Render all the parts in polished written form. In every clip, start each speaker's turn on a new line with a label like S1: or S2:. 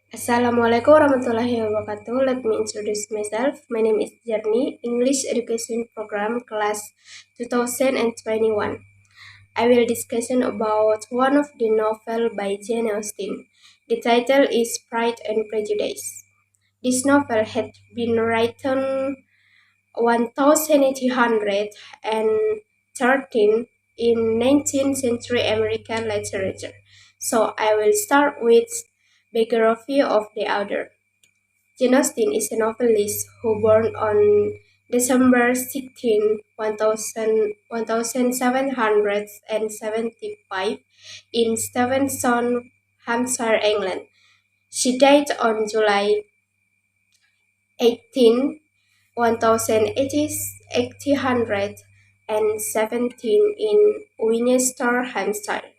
S1: Assalamualaikum warahmatullahi wabarakatuh. Let me introduce myself. My name is Jerni, English Education Program Class 2021. I will discuss about one of the novel by Jane Austen. The title is Pride and Prejudice. This novel had been written 1813 in 19th century American literature. So I will start with biography of the author. Jane Austen is a novelist who born on December 16, 1775 in Stevenson, Hampshire, England. She died on July 18, 1817 in Winchester, Hampshire.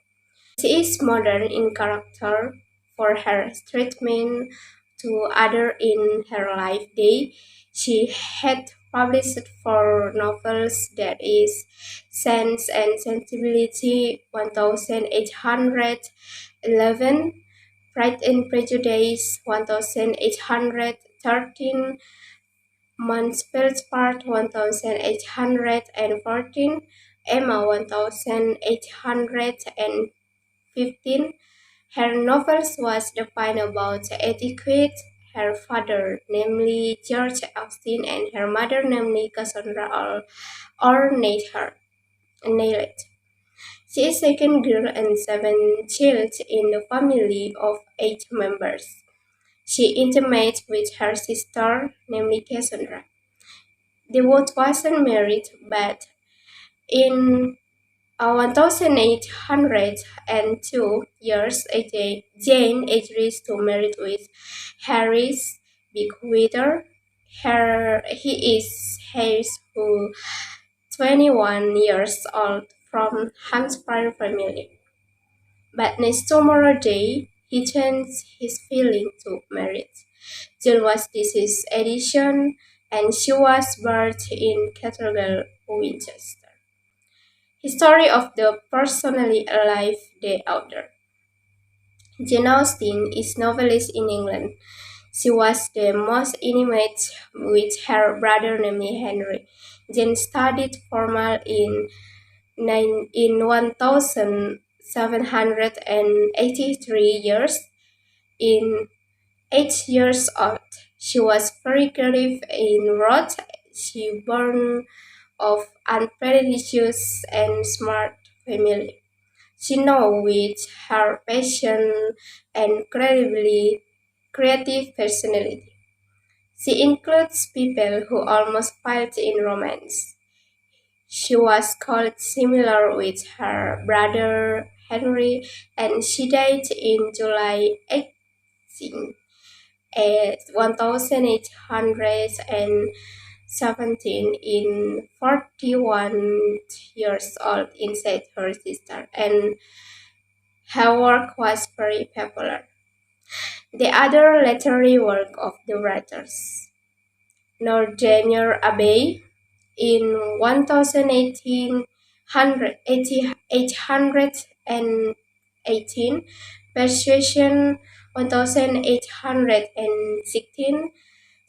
S1: She is modern in character for her treatment to others in her life day. She had published four novels, that is Sense and Sensibility 1811, Pride and Prejudice 1813, Mansfield Park 1814, Emma 1815. Her novels was defined about etiquette. Her father, namely George Austen, and her mother, namely Cassandra, or Nailed. She is second girl and seventh child in the family of 8 members. She intimate with her sister, namely Cassandra. They both wasn't married, but in 1802 years, Jane agrees to marry with Harry's bequeather. He is Harry's who 21 years old from Hampshire family. But next tomorrow day, he changed his feeling to marriage. Jane was this edition, and she was buried in Cathedral, Winchester. History of the personally alive the author. Jane Austen is novelist in England. She was the most intimate with her brother named Henry. Jane studied formal in 1783 years. In 8 years old, she was very creative in wrote. She born of unprejudiced and smart family. She knows with her passion and incredibly creative personality. She includes people who almost failed in romance. She was called similar with her brother Henry, and she died in July 18, 1817 in 41 years old inside her sister, and her work was very popular. The other literary work of the writers, Northanger Abbey in 1818, Persuasion 1816,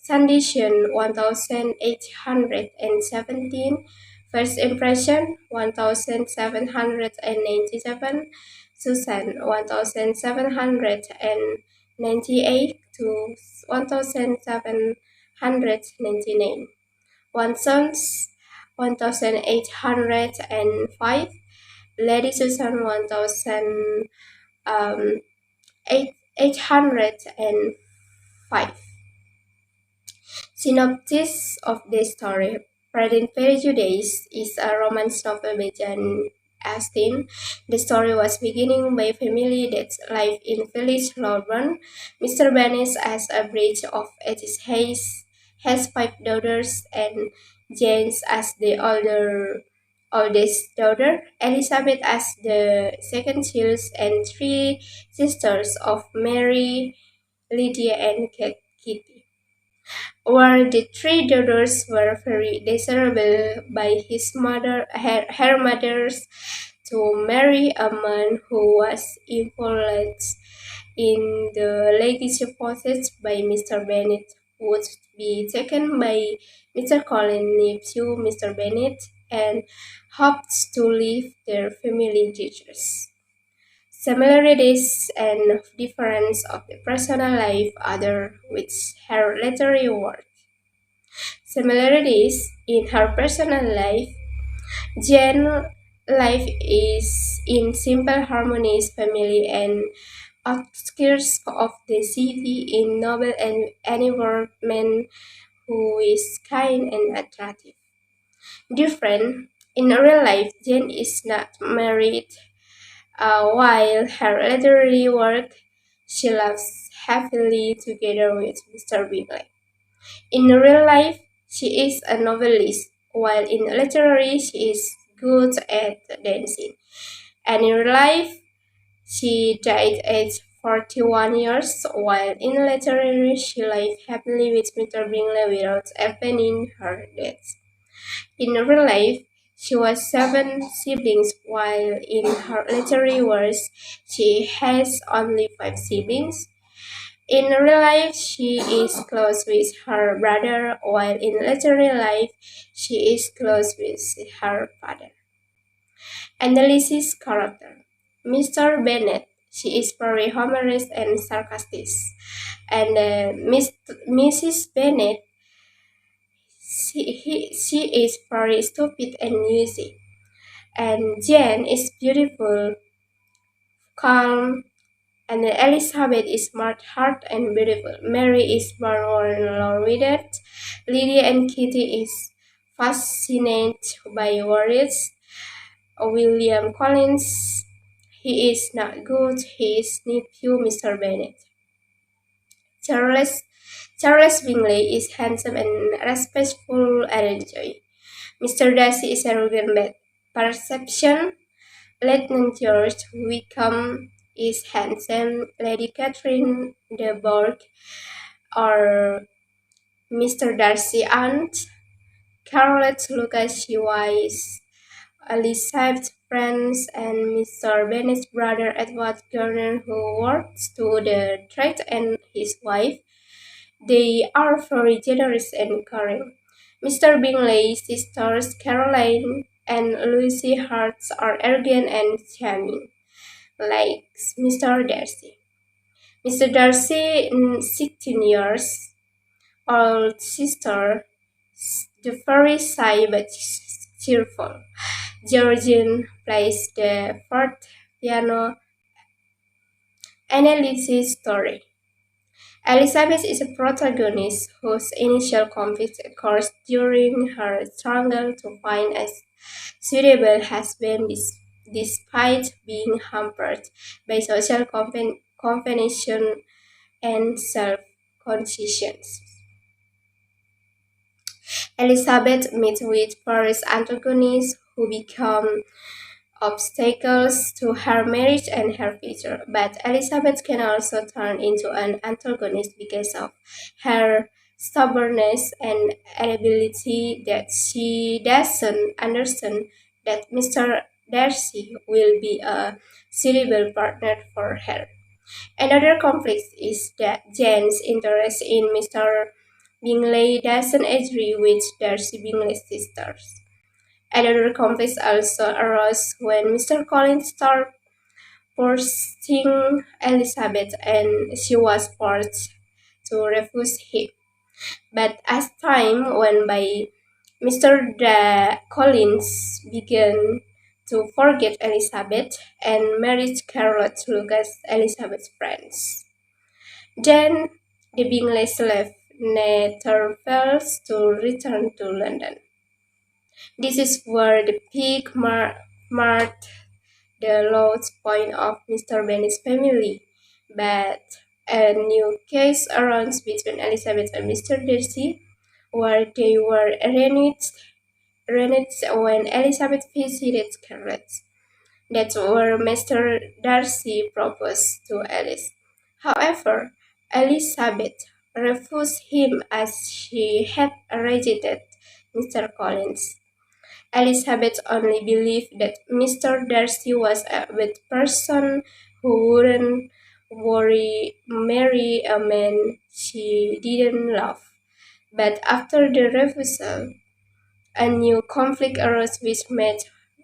S1: Sedition 1817, First Impression 1797, Susan 1798 to 1799, Watson's 1805, Lady Susan 1805. Synopsis of the story. Pride and Prejudice is a romance novel by Jane Austen. The story was beginning by a family that lived in village Lorburn. Mr. Bennet, as a bridge of its has 5 daughters, and James as the oldest daughter, Elizabeth as the second child, and 3 sisters of Mary, Lydia, and Kitty. While the 3 daughters were very desirable by her mothers to marry a man who was influenced in the legacy possessed by Mr. Bennet would be taken by Mr. Collins' nephew, Mr. Bennet, and hoped to leave their family treasures. Similarities and difference of the personal life other with her literary work. Similarities in her personal life. Jane life is in simple harmonious family and outskirts of the city in noble and environment who is kind and attractive. Different. In real life, Jane is not married. While her literary work, she loves happily together with Mr. Bingley. In real life, she is a novelist, while in literary, she is good at dancing. And in real life, she died at 41 years, while in literary, she lived happily with Mr. Bingley without avenging her death. In real life, she was seven siblings, while in her literary works, she has only five siblings. In real life, she is close with her brother, while in literary life, she is close with her father. Analysis character. Mr. Bennet, she is very humorous and sarcastic. And Mrs. Bennet, she is very stupid and noisy. And Jane is beautiful, calm, and Elizabeth is smart, heart, and beautiful. Mary is born-witted. Lydia and Kitty is fascinated by words. William Collins, he is not good. He is nephew Mr. Bennet. Charles Charles Bingley is handsome and respectful and enjoy. Mr. Darcy is arrogant but perception. Lieutenant George Wickham is handsome. Lady Catherine de Bourgh or Mr. Darcy aunt. Charlotte Lucas she was Elizabeth's friends and Mr. Bennet's brother Edward Gardner who works to the trade and his wife. They are very generous and caring. Mr. Bingley's sisters Caroline and Lucy Hart are arrogant and charming, like Mr. Darcy. Mr. Darcy, 16 years old sister, the very shy but cheerful. Georgine plays the fourth piano analysis story. Elizabeth is a protagonist whose initial conflict occurs during her struggle to find a suitable husband despite being hampered by social convention and self-conscience. Elizabeth meets with Paris antagonists who become obstacles to her marriage and her future. But Elizabeth can also turn into an antagonist because of her stubbornness and inability that she doesn't understand that Mr. Darcy will be a suitable partner for her. Another conflict is that Jane's interest in Mr. Bingley doesn't agree with Darcy Bingley's sisters. Another conflict also arose when Mr. Collins started pursuing Elizabeth and she was forced to refuse him. But as time went by, Collins began to forget Elizabeth and married Charlotte Lucas, Elizabeth's friends. Then the Bingleys left Netherfields to return to London. This is where the peak marked the lowest point of Mr. Bennet's family. But a new case arose between Elizabeth and Mr. Darcy, where they were reunited when Elizabeth visited Scarlett. That's where Mr. Darcy proposed to Alice. However, Elizabeth refused him as she had rejected Mr. Collins. Elizabeth only believed that Mr. Darcy was a bad person who wouldn't marry a man she didn't love. But after the refusal, a new conflict arose which made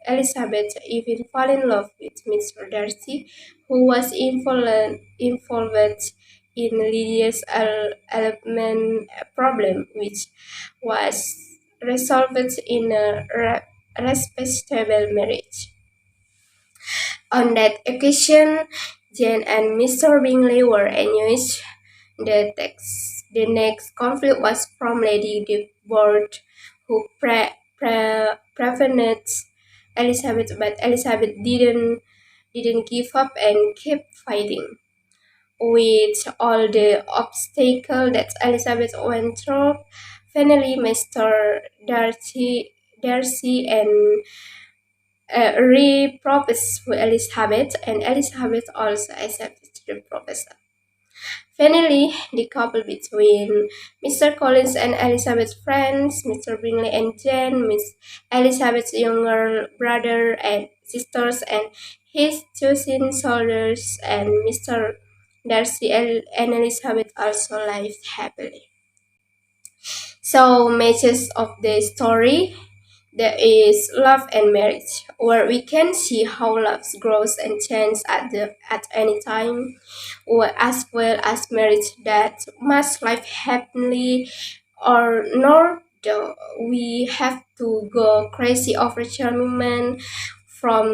S1: Elizabeth even fall in love with Mr. Darcy, who was involved in Lydia's alignment problem, which was resolved in a respectable marriage. On that occasion, Jane and Mr. Bingley were enraged. The next conflict was from Lady Devonport, who prevented Elizabeth, but Elizabeth didn't give up and kept fighting. With all the obstacles that Elizabeth went through, finally Mr. Darcy and re-proposed to Elizabeth, and Elizabeth also accepted the proposal. Finally, the couple between Mr. Collins and Elizabeth's friends, Mr. Bingley and Jane, Miss Elizabeth's younger brother and sisters, and his chosen soldiers, and Mr. Darcy and Elizabeth also lived happily. So, messages of the story, there is love and marriage, where we can see how love grows and changes at any time, or as well as marriage that must live happily or nor do we have to go crazy over charming man. From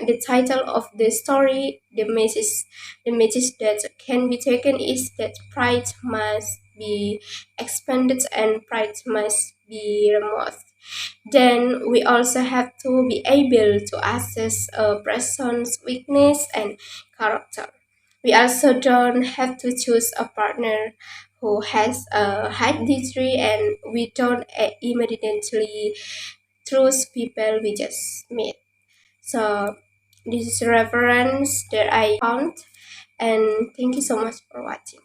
S1: the title of the story, the message that can be taken is that pride must be expanded and pride must be removed. Then we also have to be able to assess a person's weakness and character. We also don't have to choose a partner who has a high degree, and we don't immediately choose people we just meet. So this is a reference that I found, and thank you so much for watching.